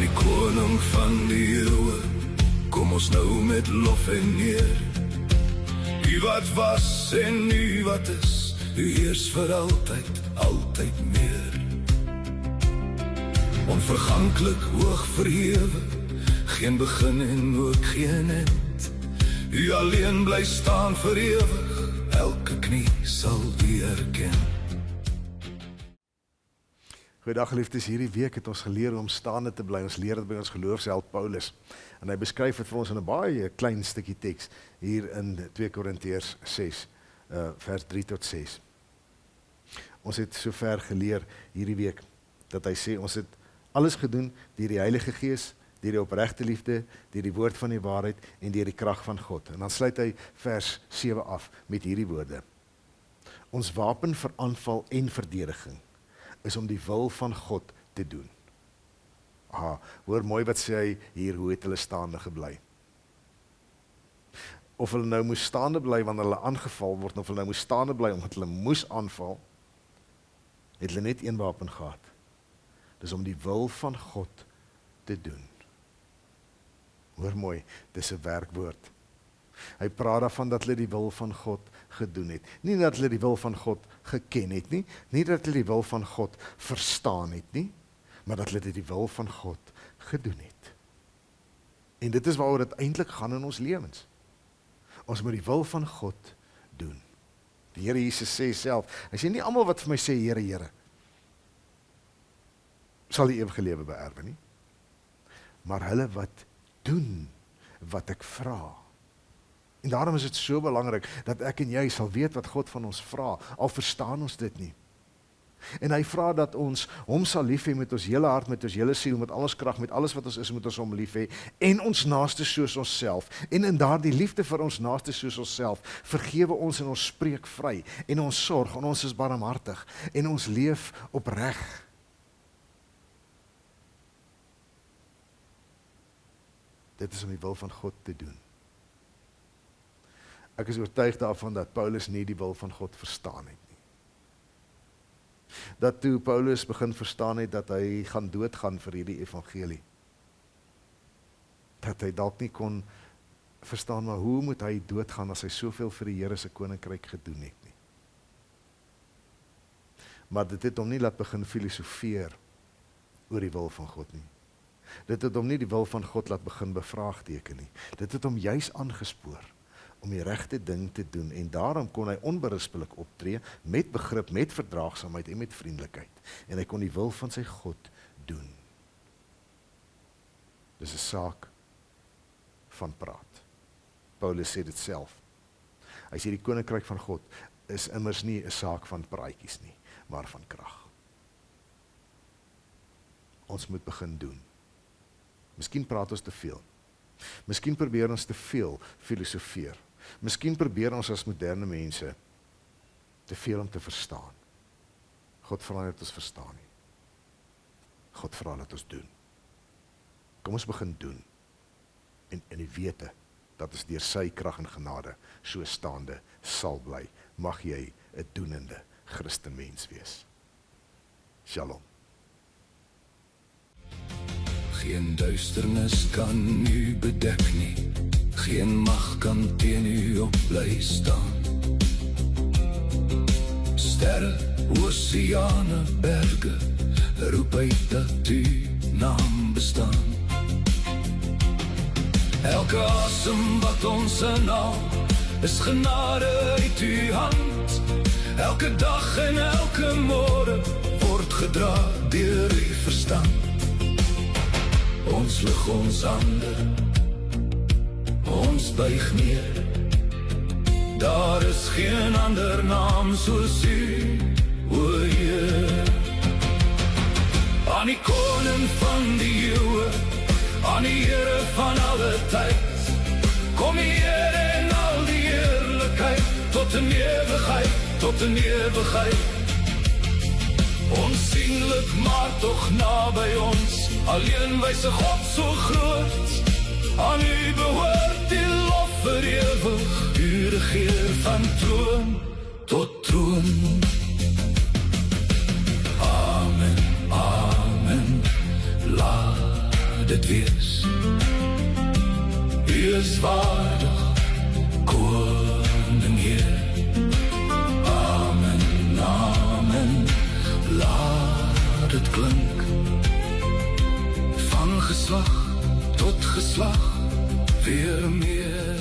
die koning van die eeuwe, kom ons nou met lof en eer. U wat was en u wat is, u heers vir altyd, altyd meer. Onverganklik hoog verhewe, geen begin en ook geen eind. U alleen bly staan vir ewig, elke knie sal u erken. Goeiedag geliefdes, hierdie week het ons geleer om staande te bly. Ons leer dit by ons geloofsheld Paulus. En hy beskryf dit vir ons in 'n baie klein stukkie teks hier in 2 Korintiërs 6, vers 3 tot 6. Ons het sover geleer hierdie week, dat hy sê, ons het alles gedoen deur die Heilige Gees, deur die opregte liefde, deur die woord van die waarheid en deur die krag van God. En dan sluit hy vers 7 af met hierdie woorde. Ons wapen vir aanval en verdediging is om die wil van God te doen. Hoor mooi wat sê hy hier, hoe het hulle staande gebly. Of hulle nou moes staande bly wanneer hulle aangeval word, of hulle nou moes staande bly omdat hulle moes aanval, het hulle net een wapen gehad. Dis om die wil van God te doen. Hoor mooi, dis 'n werkwoord. Hy praat daarvan dat hulle die wil van God gedoen het. Nie dat hulle die wil van God geken het nie, nie dat hulle die wil van God verstaan het nie, maar dat hulle die wil van God gedoen het. En dit is waaroor dit eintlik gaan in ons lewens. Ons moet die wil van God doen. Die Here Jesus sê self, hy sê nie almal wat vir my sê, Here, Here, sal die ewige lewe beerwe nie, maar hulle wat doen wat ek vra. En daarom is dit so belangrik dat ek en jy sal weet wat God van ons vra, al verstaan ons dit nie. En hy vra dat ons hom sal lief hê met ons hele hart, met ons hele siel, met alles krag, met alles wat ons is, moet ons hom lief hê, en ons naaste soos onsself. En in daardie liefde vir ons naaste soos onsself, vergewe ons en ons spreek vry, en ons sorg, en ons is barmhartig, en ons leef opreg. Dit is om die wil van God te doen. Ek is oortuig daarvan dat Paulus nie die wil van God verstaan het nie. Dat toe Paulus begin verstaan het dat hy gaan doodgaan vir hierdie evangelie, dat hy dalk nie kon verstaan, maar hoe moet hy doodgaan as hy soveel vir die Here se koninkryk gedoen het nie. Maar dit het hom nie laat begin filosofeer oor die wil van God nie. Dit het hom nie die wil van God laat begin bevraagteken nie. Dit het hom juis aangespoor om die regte ding te doen, en daarom kon hy onberispelik optree, met begrip, met verdraagsaamheid en met vriendelikheid, en hy kon die wil van sy God doen. Dis 'n saak van praat. Paulus sê dit self. Hy sê die koninkryk van God is immers nie 'n saak van praatjies nie, maar van krag. Ons moet begin doen. Miskien praat ons te veel. Miskien probeer ons te veel filosofeer. Miskien probeer ons as moderne mense te veel om te verstaan. God vra nie dat ons verstaan nie. God vra dat ons doen. Kom ons begin doen. En in die wete dat ons deur sy krag en genade so staande sal bly. Mag jy 'n doenende Christenmens wees. Shalom. Geen duisternis kan u bedek nie, geen mag kan teen u op bly staan. Sterre, oseane, berge, roep uit dat u naam bestaan. Elke asem wat ons inhaal, is genade uit u hand. Elke dag en elke môre word gedra deur u verstand. Ons lig ons hande, ons buig neer. Daar is geen ander naam soos u, o Heer. Aan die koning van die eeuwe, aan die Here van alle tyd, kom die Here en al die heerlikheid, tot in ewigheid, tot in ewigheid. Onsienlik maar tog naby ons, alleen wyse God so groot. Aan u behoort die lof vir ewig, u regeer van troon tot troon. Amen, amen, la wees. U is waardig, koning Heer. Amen, amen, laat het klink. Van geslag tot geslag, weer meer.